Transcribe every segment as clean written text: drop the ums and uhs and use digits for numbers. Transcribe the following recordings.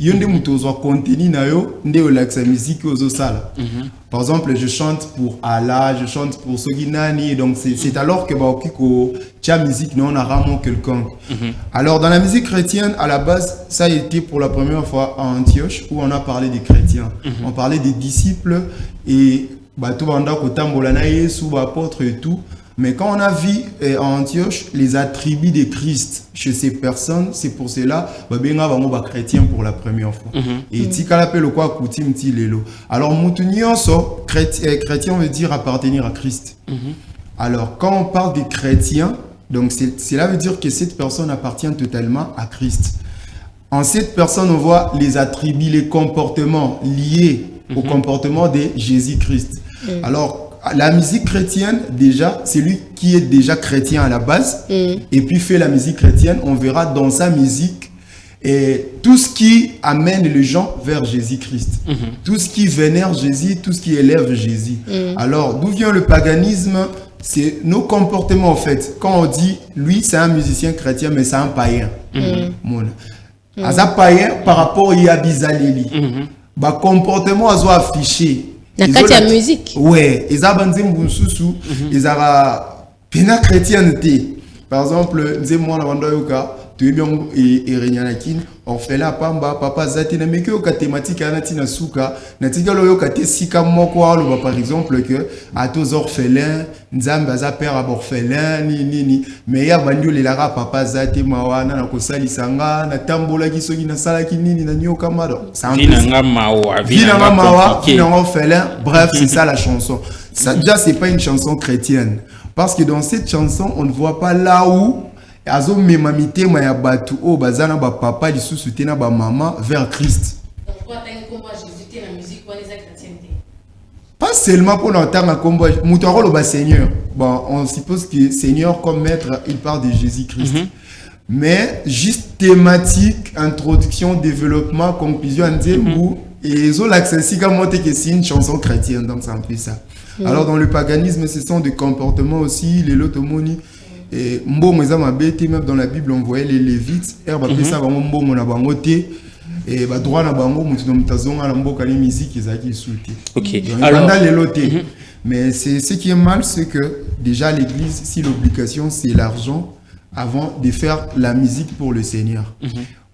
Yonde mutozo contenu na yo, nde o laxa musique ozo sala. Par exemple, je chante pour Allah, je chante pour Soginani, donc c'est alors que baokiko tia musique non a rarement quelqu'un. Alors dans la musique chrétienne, à la base, ça a été pour la première fois à Antioche où on a parlé des chrétiens. On parlait des disciples et tout banda kotambola na Yesu, apôtres et tout. Mais quand on a vu en Antioche les attributs de Christ chez ces personnes, c'est pour cela benga bango ba chrétien pour la première fois. Et tika l'appelle quoi coutume ti lelo. Alors mutunyoso chrétien veut dire appartenir à Christ. Alors quand on parle des chrétiens, donc cela veut dire que cette personne appartient totalement à Christ. En cette personne, on voit les attributs, les comportements liés au comportement de Jésus-Christ. Alors la musique chrétienne, déjà, c'est lui qui est déjà chrétien à la base, et puis fait la musique chrétienne, on verra dans sa musique et tout ce qui amène les gens vers Jésus-Christ, tout ce qui vénère Jésus, tout ce qui élève Jésus. Alors, d'où vient le paganisme? C'est nos comportements en fait. Quand on dit, lui, c'est un musicien chrétien, mais c'est un païen. Un païen par rapport à Yabizaleli. Comportement à affiché. La musique. Ouais, ils ont bandé mbunsusu, ils ont pena chrétienté. Par exemple, nzemwa na bandoyoka, tu es bien et renyanakin, on fait la pamba papa zati na meke o thématique anati na suka, na tika loyo kate sika moko alo par exemple que à tous orphelins, nzamba za père à orphelin ni mais ya bandio le lara papa zati mawana na kosali sanga na tambola ki soki na sala ki nini na nyoka mado. Vinanga mawa, vinanga orphelin, bref, c'est ça la chanson. Ça déjà c'est pas une chanson chrétienne parce que dans cette chanson, on ne voit pas là où azo memamité maya batu o bazana ba papa li sous na ba maman vers Christ. Donc toi tu as un combat Jésus la musique pour les chrétienté. Pas seulement pour l'entendre un combat mutaro le ba Seigneur. Bon, on suppose que Seigneur comme maître, il parle de Jésus-Christ. Mais juste thématique, introduction, développement, conclusion, ou et zo l'accès comme monter que c'est une chanson chrétienne donc c'est un peu ça. Alors dans le paganisme, ce sont des comportements aussi, les lotomoni. Et mbongo eza mabete même dans la Bible on voyait les lévites herba pesa bango mbongo na bango te et ba droit na bango mutu na mutazonga na mboka les musique ezaki insulté. OK. Alors les lotés. Mais c'est ce qui est mal, c'est que déjà l'église, si l'obligation c'est l'argent avant de faire la musique pour le Seigneur.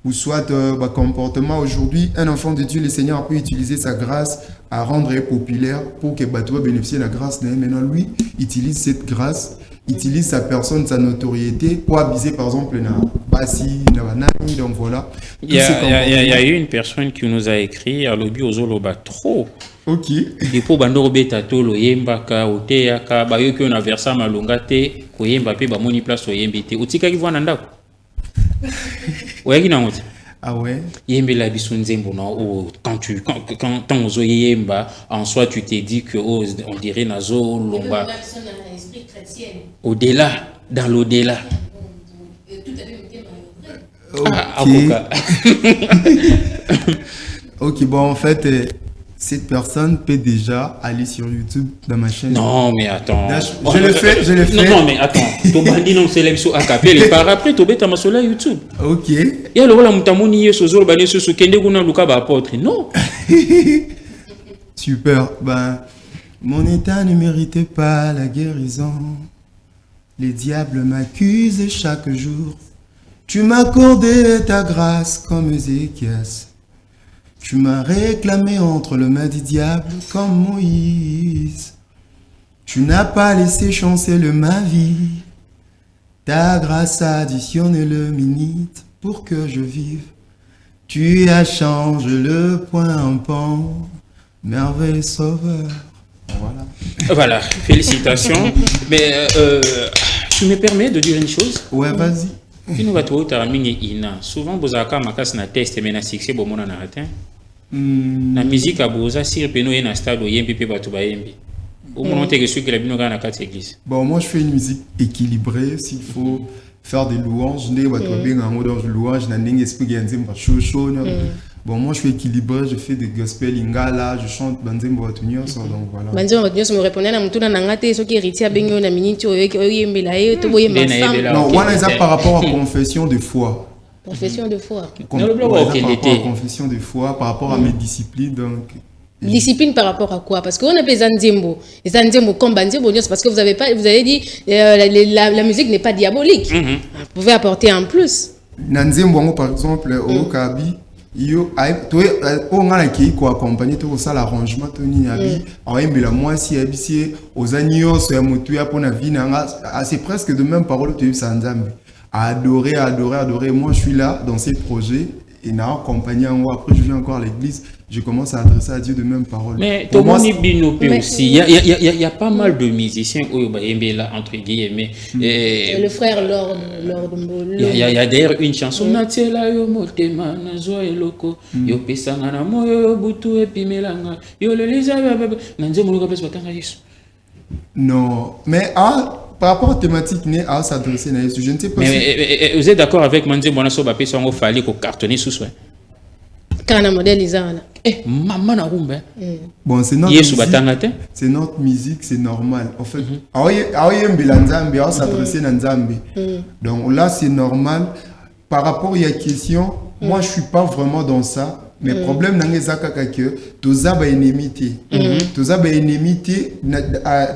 Ou soit comportement aujourd'hui, un enfant de Dieu, le Seigneur peut utiliser sa grâce à rendre populaire pour que Bateau bénéficie de la grâce. Maintenant lui utilise cette grâce, utilise sa personne, sa notoriété pour abuser par exemple na Bassi, na Banani, donc voilà. Il y a eu une personne qui nous a écrit à l'obi ozoloba trop. OK. Et pour bando beta tolo yemba ka oteya ka ba yo ki on a versa malonga te ko yemba pe ba moni place o yembite. Utika ki vwana ndako. Oyaki na ngote. Ah ouais. Yembe la biso nzembo na o quand ozo yemba en soi tu t'es dit que on dirait nazo lomba. Au-delà, dans l'au-delà. Ok, bon, en fait, cette personne peut déjà aller sur YouTube dans ma chaîne. Non, mais attends. Je le fais. Non, mais attends. Tu bandit non célèbre sur AKP. Et par après, tu bêta ma sur YouTube. Ok. Et alors, là, moutamoni, sozolo, bani, sur kende, guna, luka, ba, apôtre. Non. Super. Ben, mon état ne méritait pas la guérison. Les diables m'accusent chaque jour. Tu m'as accordé ta grâce comme Ézéchias. Tu m'as réclamé entre les mains du diable comme Moïse. Tu n'as pas laissé chanceler ma vie. Ta grâce additionne le minute pour que je vive. Tu as changé le point en pan, merveilleux sauveur. Voilà. Voilà, félicitations. Mais tu me permets de dire une chose? Ouais, vas-y. Nous va trouver ta ina. Souvent, vous avez un na test mais na succès bon mon na raté. Na musique a boza sir peno et na stade yembi pe batu ba yembi. Au moment que celui qui la bino na quatre église. Bon, moi je fais une musique équilibrée. S'il faut faire des louanges, ne va trouver un mot de louange na ndenge esprit ganzem ba chaud. Bon, moi je suis équilibré, je fais des gospel ingala, je chante banzembo batunyo, donc voilà. Banzembo batunyo me répondait na mutuna na ngate soki héritier benyo na miniti oyembela e to boyemba femme. Non, on a ça par rapport à confession de foi. Profession de foi. Dans le bloc, Par auquel rapport à était. confession de foi, par rapport à mes disciplines, donc... Discipline par rapport à quoi? Parce qu'on appelle Zanzembo. Les Zanzembo comme Banzembo, c'est parce que vous avez dit la musique n'est pas diabolique. Vous pouvez apporter un plus. Nanzembo, par exemple, au Kabi, on a qui accompagner tout ça, l'arrangement, la moitié, aux agneaux, c'est presque de même parole que Sanzambe. Adorer. Moi, je suis là dans ces projets et n'a accompagné en haut. Après, je viens encore à l'église. Je commence à adresser à Dieu de mêmes paroles. Mais Tomoni Binopé aussi, il y a pas mal de musiciens entre guillemets. Le frère Lord Il y a d'ailleurs une chanson Natiela yo motema na zo eloko yo pesanga na moyo butu epimelanga yo leliza nanze muluka pesa batanga Yesu. Non, mais par rapport à la thématique, à s'adresser à Jésus, je ne sais pas mais vous êtes d'accord avec Manze Bonaso Bapé Sango Fali ko cartonner sous soi? Kana modèle Isana. Maman na rumba. Bon, c'est notre musique. C'est notre musique, c'est normal. En fait, s'adresser à Nzambe. Donc là, c'est normal. Par rapport à la question, moi, je ne suis pas vraiment dans ça. Mais le problème, c'est que tous les ennemis,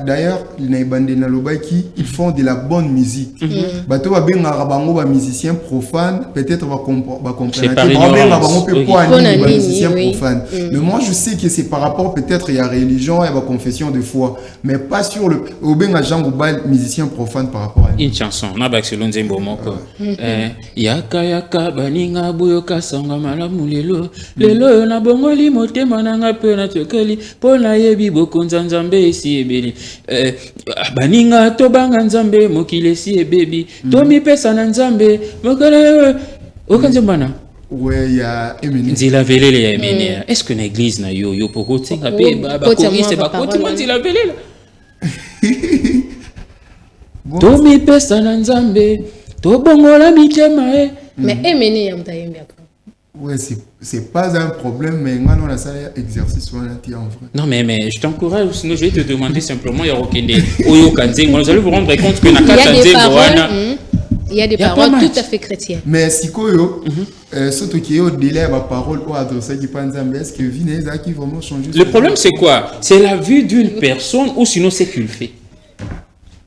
d'ailleurs, ils font de la bonne musique. Les musiciens profanes, peut-être comprendre. Mais moi, je sais que c'est par rapport peut-être à la religion et à la confession de foi. Mais pas sur le musicien profane par rapport à une chanson. On a selon Zembo Moko. Yaka yaka baninga buyoka sanga malamu lelo. Lelo na bongoli motema nanga pe na tokeli pona yebi bokonza nzambe esi ebeli baninga to banga nzambe mokile si ebebi to mi pesa na nzambe mokale okanze bana ouais ya Emene nzila velele ya Emene est-ce que l'église na yo poko tsenga pe ba choriste ba koti nzila velele to mi pesa na nzambe to bongola mitema mais Emene ya mtayembe aka. Ouais, c'est pas un problème, mais on a ça exercice en vrai. Non, mais je t'encourage, sinon je vais te demander simplement, il vous allez vous rendre compte que il y a des paroles tout à fait chrétiennes. Mais si surtout qu'il y a au délai à parole ou adressée qui pense est-ce que Vineza qui vraiment change. Le problème c'est quoi? C'est la vue d'une personne ou sinon c'est qu'il fait.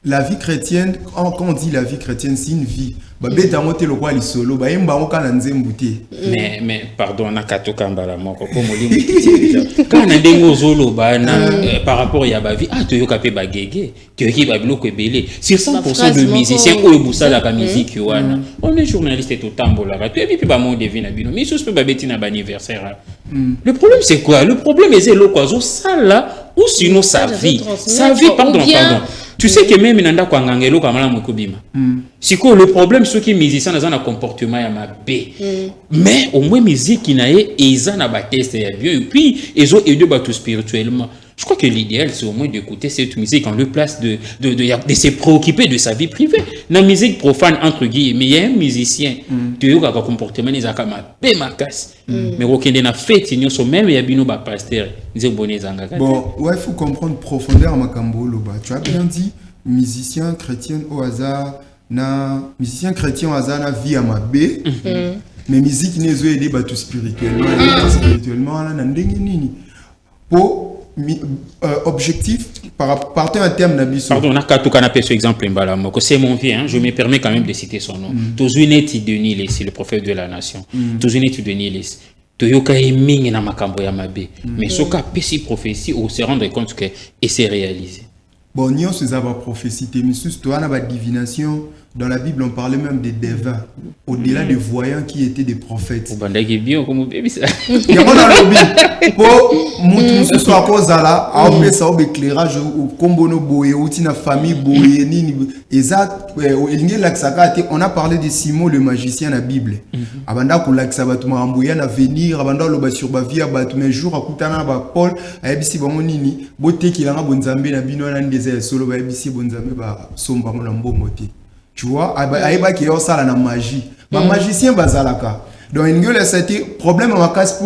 La vie chrétienne, quand on dit la vie chrétienne, c'est une vie. Mais pardon, on a katoka mbala moko comme on quand on a des mots par rapport à la vie, tu yoka pe bagege, tu yoki babilo ko belé. Sur 100% de musiciens ou busa la musique wana. On est journaliste tout tambola. Tu et puis ba mon devine abino. Mais sous pe babeti na anniversaire. Le problème c'est quoi? Le problème est le quoi ça là ou sinon sa vie. Sa vie pardon. Tu sais que même nanda kwa ngangelo kwa mala mukubima. Si quoi le problème c'est que musiciens dans un comportement ya mabé. Mais au moins musique qui nae ils na ba test ya Dieu et puis ils ont aidé ba tout spirituellement. Je crois que l'idéal c'est au moins d'écouter cette musique en lieu place de se préoccuper de sa vie privée. La musique profane entre guillemets, mais il y a un musicien tu vois ka comportement les akama pe makas. Mais okende na fête ils sont même ya bino ba pasteur nzeboneza ngaka. Bon, ouais, faut comprendre profondeur makambo loba. Tu as bien dit musicien chrétien au hasard musicien chrétien au hasard na vie à mabé. Mais musique n'est aidé ba tout spirituellement là na ndenge nini. Pour objectif par un terme d'abisso. Pardon, on a qu'à tout canapé ce exemple c'est mon vie, hein, je me permets quand même de citer son nom. Tozuineti Denis, c'est le prophète de la nation. Tozuineti Denis, Toyoka Eming na makambo ya mabe. Mais soka pesi prophétie ou se rendre compte que et c'est réalisé. Bon, nous avons prophétie, mais surtout on a la divination. Dans la Bible, on parlait même des devins, au-delà des voyants qui étaient des prophètes. Il y a un lobby. Pour nous, soit à cause de là, à ça, au éclairage, au combono boye, au tina famille boye, ni exact. On a parlé de Simon le magicien dans la Bible. Abanda kolaksa batuma amboya na venir, abanda loba sur ba via batuma jour akutana ba Paul, ayebisi bango nini, bote kilanga bonzambe na bino na ndeze solo ba ayebisi bonzambe ba somba na mbomote. Tu vois, aïba qui est au sala na magie. Ma magicien bazalaka. Donc c'était problème à ma casse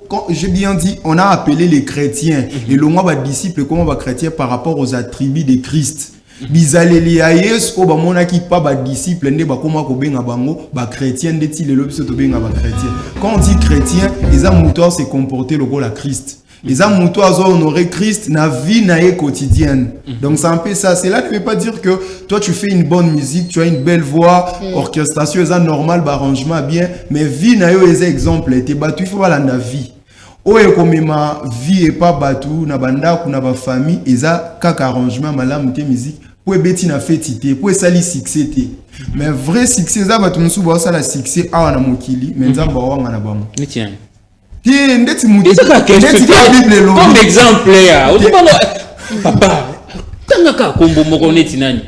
quand j'ai bien dit, on a appelé les chrétiens et le moi disciples comment va chrétien par rapport aux attributs de Christ. bizaleli ya Yesu o ba mona ki pa ba disciple nde ba koma ko benga bango ba chrétien nde ti lelo biso to benga ba chrétien. Quand on dit chrétien, les hommes doivent se comporter le rôle à Christ. Les hommes doivent honorer Christ na vie nae quotidienne. Donc c'est un peu ça. Cela ne veut pas dire que toi tu fais une bonne musique, tu as une belle voix, orchestration est normal, arrangement bien, mais vie nae est exemple. T'es battu, il faut voir la vie. Oye comme ma vie est pas battu, na banda na ba famille, eza kaka arrangement malam te musique. Pour beti na fetité, pour sali succès te. Mais vrai succès za batu musu ba sala succès awa na mokili, mais nzamba wanga na bango. Tiens. Tiens, ndeti mutu. Ndeti ka Bible lo. Comme exemple ya. Ozobalo papa. Tangaka kombo moko neti nani?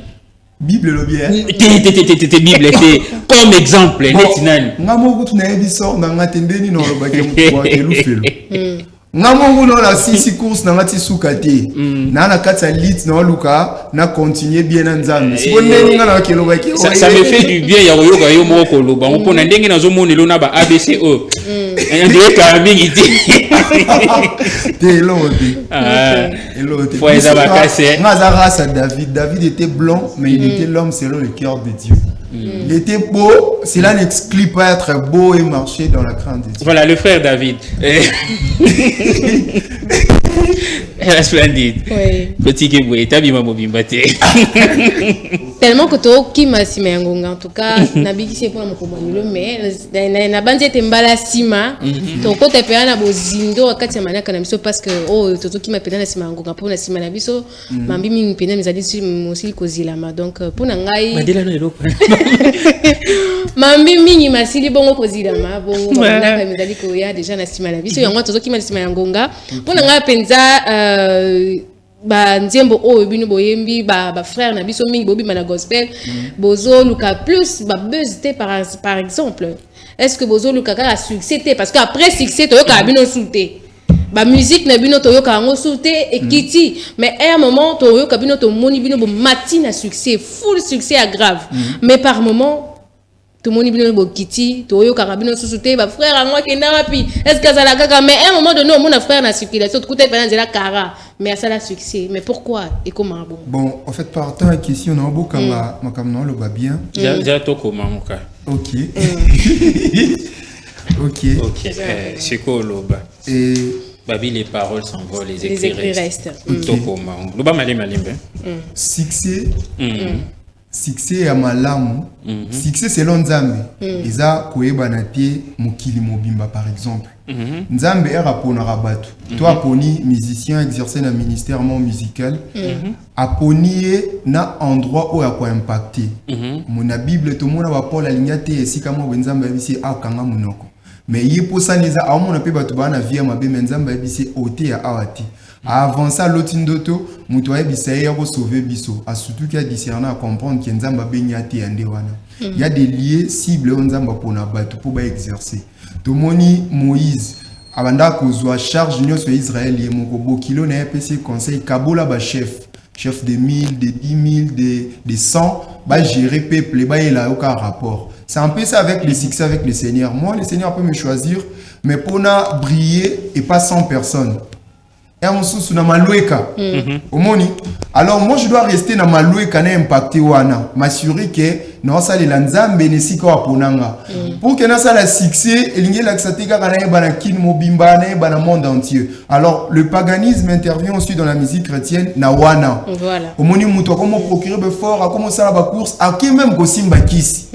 Bible lo bien. Te Bible c'est comme exemple neti nani? Ngamo kutu na yebi sort na ngatendeni no lo bake mukwa elufelo. Ngamo no la sisi course na ngati sukate. Na na kata lit na luka na continuer bien na nzambe. Siboneni ngala bakelo bake. Ça me fait du bien ya koyoka yo moko lo ba mpona ndenge nazo monelo na ba ABCE. Ndenge ka mingi te elote. Faut eza bakase. Ngaza race David. David était blanc mais il était l'homme selon le cœur de Dieu. Il était beau, cela n'exclut pas être beau et marcher dans la crainte de Dieu. Voilà, le frère David. Splendide. Oui. Petit Keboué, Tabima Mobimbate. Tellement que tu qui m'a si en tout cas, n'habite c'est pour mon mais na bande était mbalasima. Ton côté péana na bozindo akati mana kana biso parce que oh toto qui m'a péana na sima ngonga pour na sima na biso mambi mi péana mes adis aussi kozila ma donc pour na ngai Mandela no eloko. Mambi mingi masili bongo kozila ma bongo na ka mes adis ko ya déjà na sima na biso yango toto qui m'a sima ngonga pour na ngai penza ba nzembo oyo bino boyembi ba frère na biso mingi bobi na gospel bozo luka plus ba buzz te par exemple est-ce que bozo luka ka succès te parce que après succès to yoka bino souté ba musique na bino to yoka ngo souté et kiti mais à un moment to yoka bino to moni bino bo matin à succès full succès à grave mais par moment tout le monde bino bo kiti to yoka bino souté ba frère à moi kenda wapi est-ce que ça la kaka mais à un moment donné mon frère na circulation tout côté pendant la cara mais ça a succès mais pourquoi et comment bon en fait partant à question on a beaucoup ma le va bien déjà to comment mon cas ok c'est quoi loba et babi les paroles s'envolent les écrits restent to comment loba malimbe succès succès ya malamu succès selon Nzambe eza koyebana te mokili mobimba par exemple Nzambe erapona rabatu toi aponi musicien exercer na ministère musical aponi na endroit où ya ko impacter mona bible to mona ba Paul alinga te esika mo Nzambe bisi akanga munoko mais yeposa neza amona pe batu bana via mabe Nzambe bisi ote ya awati avant ça l'otindoto muto ayebisa ya ko sauver biso a surtout qu'il y a discerner à comprendre que Nzamba benyati yande wana il y a des liens cibles Nzamba pona batu pour ba exercer tomoni Moïse abanda kozwa charge nyonso ya Israël ye moko bokilo na PC conseil kabola ba chef de 1000 de 10 000 de 100 ba gérer peuple ba il a aucun rapport. C'est un peu ça avec le succès avec le Seigneur. Moi le Seigneur peut me choisir mais pour na briller et pas 100 personnes. Et on sous na maloueka. Omoni. Alors moi je dois rester na maloueka na impacter wana, m'assurer que na sala la Nzambe ne sika wa ponanga. Pour que na sala succès, elingi la ksateka kana bana kin mobimba na bana monde entier. Alors le paganisme intervient aussi dans la musique chrétienne na wana. Voilà. Omoni muto comme procurer be fort, a commencer la ba course, a qui même ko simba kisi.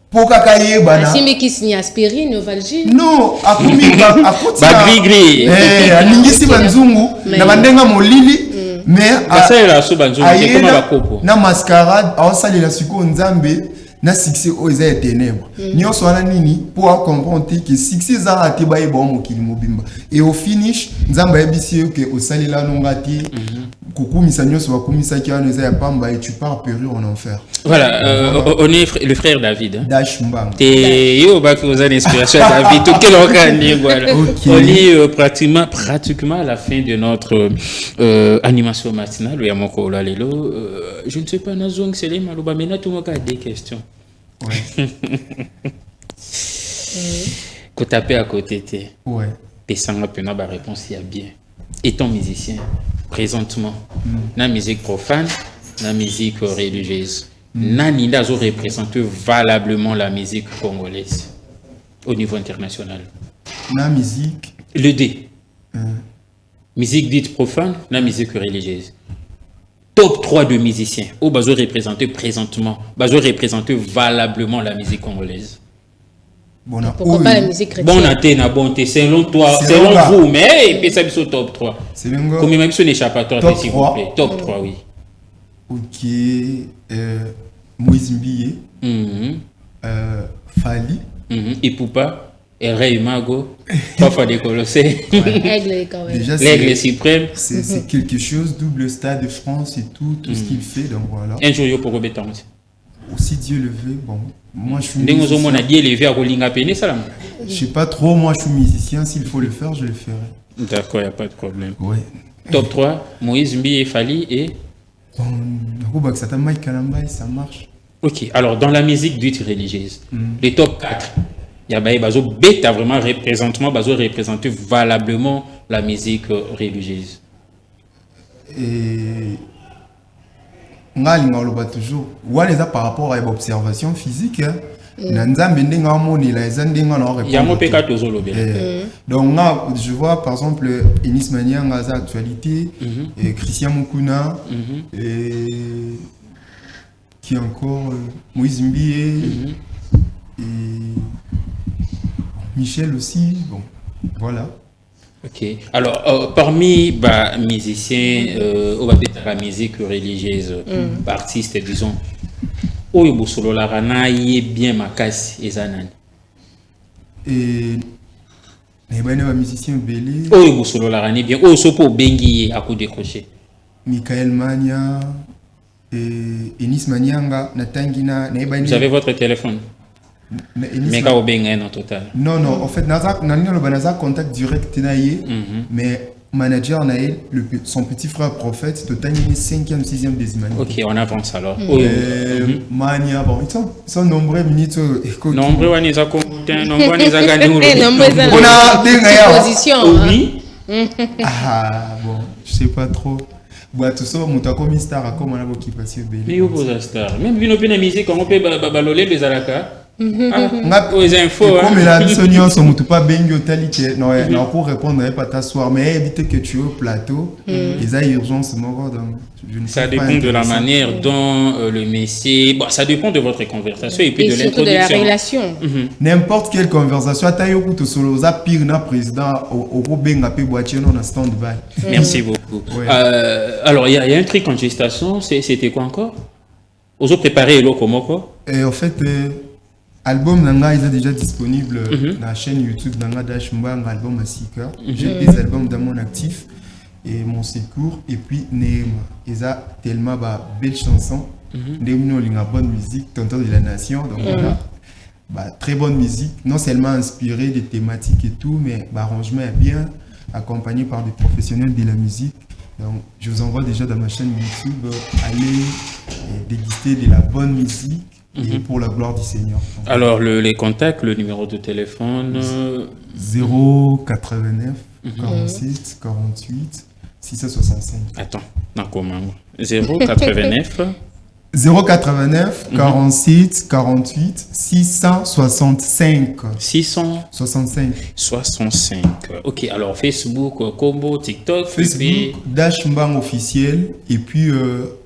Poka kaye bana simbi kisi ni aspirine Valgine non akumi akoti ba gris alingisi banzungu na bandenga molili mais ça la so banzungu c'est comme ba kopo na mascarade awasali la siko Nzambe na succès aux ténèbres nyonso wana nini pour comprendre que succès za ate ba yeba mokili mobimba et au finish Nzambe yebisi que osali la nongati kukumisa nyonso bakumisa ki wana ya pamba et tu pars périr en enfer. Voilà, on est le frère David. Dash Mbang. Et yo ba que vous avez l'inspiration David tout quel organi voilà. On est pratiquement à la fin de notre animation matinale ya moko la lelo je ne sais pas nazong c'est maloba mais na tout moka des questions. Ouais. Ko taper à côté te. Ouais. Pesanga pena ba réponse ya bien. Étant musicien présentement na musique profane la musique religieuse. Nani Dazo représente valablement la musique congolaise au niveau international. La musique. Le D. Musique dite profane, la musique religieuse. Top 3 de musiciens. Où Bazo représenter présentement, Bazo représenter valablement la musique congolaise. Bon, pourquoi pas la musique chrétienne? Bon, Athéna, bon, selon toi, selon vous, mais et puis ça au top 3. C'est bien. Combien même son échappatoire, s'il vous plaît? Top 3, oui. Ok. Moïse Mbiye. Fali. Et Poupa. El Rey Mago. Papa des Colossés. Aigle, quand même. L'Aigle suprême. C'est quelque chose, double stade de France et tout ce qu'il fait. Donc voilà. Un jour, il y a pour Robétan. Si Dieu le veut, bon. Moi, je suis musicien. Je sais pas trop, moi, je suis musicien. S'il faut le faire, je le ferai. D'accord, il n'y a pas de problème. Ouais. Top 3, Moïse Mbiye, Fali et... Bon, ça marche. Ok, alors dans la musique dite religieuse, les top 4, il y a Bazo Beta vraiment représentement, Bazo représenter valablement la musique religieuse. Et on toujours, par rapport à l'observation physique, donc je vois par exemple Enis Mania Ngaza actualité, et Christian Mukuna, et qui encore Moïse Mbiye, et Michel aussi, bon, voilà. Ok, alors parmi les musiciens, on va dire la musique religieuse, artistes, disons, Oyo Bosolo la rana y est bien makasi et zanani. Et les musiciens belé. Oyo Bosolo la rana bien. Oyo sopo bengi à coup décroché. Michael Mania et Enis Manianga Natangina. Vous avez votre téléphone? Mais quand vous en total. Non, en fait, Naza contact direct mais manager Naël, son petit frère prophète, total 5e, 6e des humanité. Ok, on avance alors. Mania, bon, ils sont nombreux minutes. Nombreux, on les a comptés, nombreux, on les a gagnés. On a des positions. Oui. Ah, bon, je sais pas trop. Bon, tout ça, mon taco Mistar, comme on a beaucoup passé. Mais où vous êtes star? Même vu nos peines musique, on peut baloler les alaka. Aux infos. Comme la mission, on ne pas bien talité. Non, pour répondre, pas t'asseoir, mais éviter que tu es au plateau. Il y a urgence, ça dépend de la manière dont le messie. Bon, ça dépend de votre conversation et puis de l'introduction. De la relation. N'importe quelle conversation, tu as eu tout solo, ça pire na président au Benga pe boitier non stand-by. Merci beaucoup. Alors, il y a un truc en gestation, c'était quoi encore? Vous avez préparé le Komoko? Et en fait, album Nanga est déjà disponible dans la chaîne YouTube Nanga Dash Mbang, album Asika. J'ai des albums dans mon actif et mon secours et puis Neema. Ils ont tellement belle chanson, Neema bonne musique, tonton de la nation. Donc voilà, très bonne musique, non seulement inspirée des thématiques et tout, mais arrangement est bien accompagné par des professionnels de la musique. Donc je vous envoie déjà dans ma chaîne YouTube, allez déguster de la bonne musique. Et pour la gloire du Seigneur. Alors, les contacts, le numéro de téléphone 089 46 48 665. Attends, non, comment 089 089 46 48 665. 665. Ok, alors Facebook, Combo, TikTok. Facebook, Dash Mbang officiel. Et puis,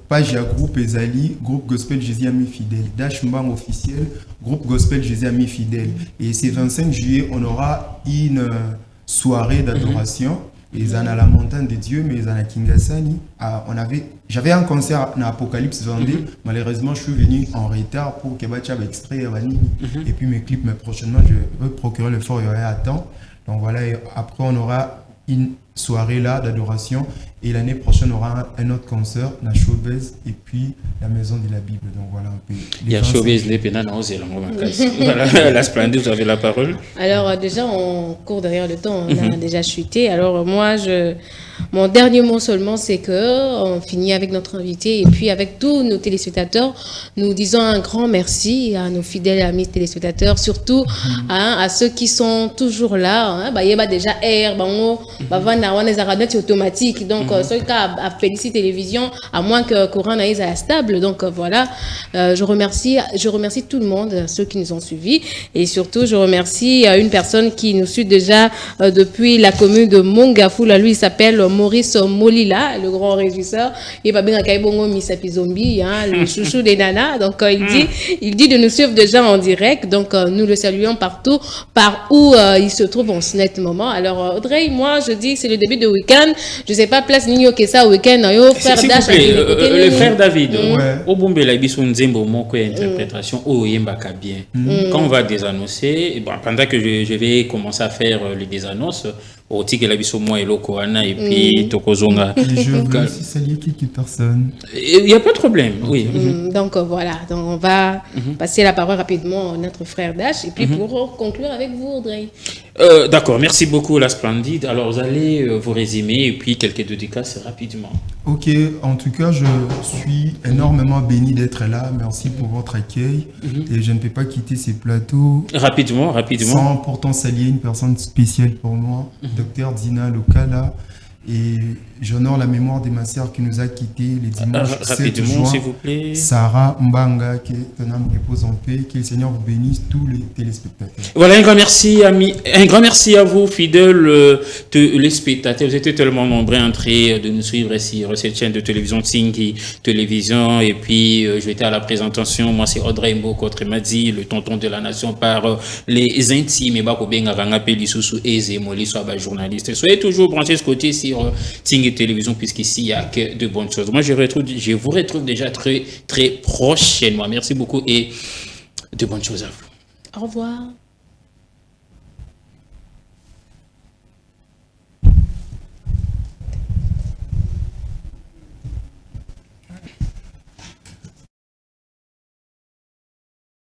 page à groupe Ezali, groupe Gospel Jésus Ami Fidèle. Dash Mbang officiel, groupe Gospel Jésus Ami Fidèle. Et c'est 25 juillet, on aura une soirée d'adoration. Ils en a la montagne de Dieu, mais ils en a Kingasani. J'avais un concert à Apocalypse Vendée. Malheureusement, je suis venu en retard pour que Bacha extrait et puis mes clips, mais prochainement, je veux procurer le fort à temps. Donc voilà, et après, on aura une soirée là d'adoration. Et l'année prochaine, on aura un autre concert, la Showbiz, et puis la Maison de la Bible. Donc voilà un peu. Il y a Showbiz, les pénales, voilà, la Splendide, vous avez la parole. Alors, déjà, on court derrière le temps, on a déjà chuté. Alors, moi, mon dernier mot seulement, c'est qu'on finit avec notre invité et puis avec tous nos téléspectateurs, nous disons un grand merci à nos fidèles amis téléspectateurs, surtout à ceux qui sont toujours là. Il y a déjà Air, on est à automatique. Donc, ce cas à Félicie Télévision, à moins que courant est stable. Donc, voilà. Je remercie tout le monde, ceux qui nous ont suivis. Et surtout, je remercie une personne qui nous suit déjà depuis la commune de Mongafula. Lui, il s'appelle Maurice Molila, le grand régisseur. Il va bien à Kaibongo Misapi Zombie, le chouchou des nanas. Donc, il dit de nous suivre déjà en direct. Donc, nous le saluons partout, par où il se trouve en ce net moment. Alors, Audrey, moi, je dis que c'est le début de week-end. Je sais pas, place Nino Kessa week-end. Frère Dash. Le frère David, au Bombe, la Bisson Nzembo, mon interprétation, au Yembaka bien. Quand on va désannoncer, pendant que je vais commencer à faire les désannonces, au Tigre la Bisson, moi et Lokoana, et puis Tokozonga. Je veux aussi saluer quelques personnes. Il n'y a pas de problème, oui. Donc, voilà. Donc, on va passer la parole rapidement à notre frère Dash, et puis pour conclure avec vous, Audrey. D'accord, merci beaucoup, la Splendide. Alors, vous allez vous résumer, et puis quelques dédicaces rapidement. Ok, en tout cas, je suis énormément béni d'être là. Merci pour votre accueil. Et je ne peux pas quitter ces plateaux Rapidement. sans pourtant saluer une personne spéciale pour moi, Docteur Dina Lokala. Et j'honore la mémoire de ma sœur qui nous a quittés les dimanches 7 juin. S'il vous plaît. Sarah Mbanga, que ton âme repose en paix. Que le Seigneur vous bénisse, tous les téléspectateurs. Voilà, un grand merci, amis. Un grand merci à vous, fidèles téléspectateurs. Vous étiez tellement nombreux en train de nous suivre sur cette chaîne de télévision Tsingi Télévision. Et puis, je vais à la présentation. Moi, c'est Audrey Mboko Tremadi, le tonton de la nation par les intimes. Et Bako Benga Rangapé, Lissoussou et Zemoli, soit journaliste. Soyez toujours branchés ce côté sur Tsingi Télévision, puisqu'ici, il n'y a que de bonnes choses. Moi, je vous retrouve déjà très, très prochainement. Merci beaucoup et de bonnes choses à vous. Au revoir.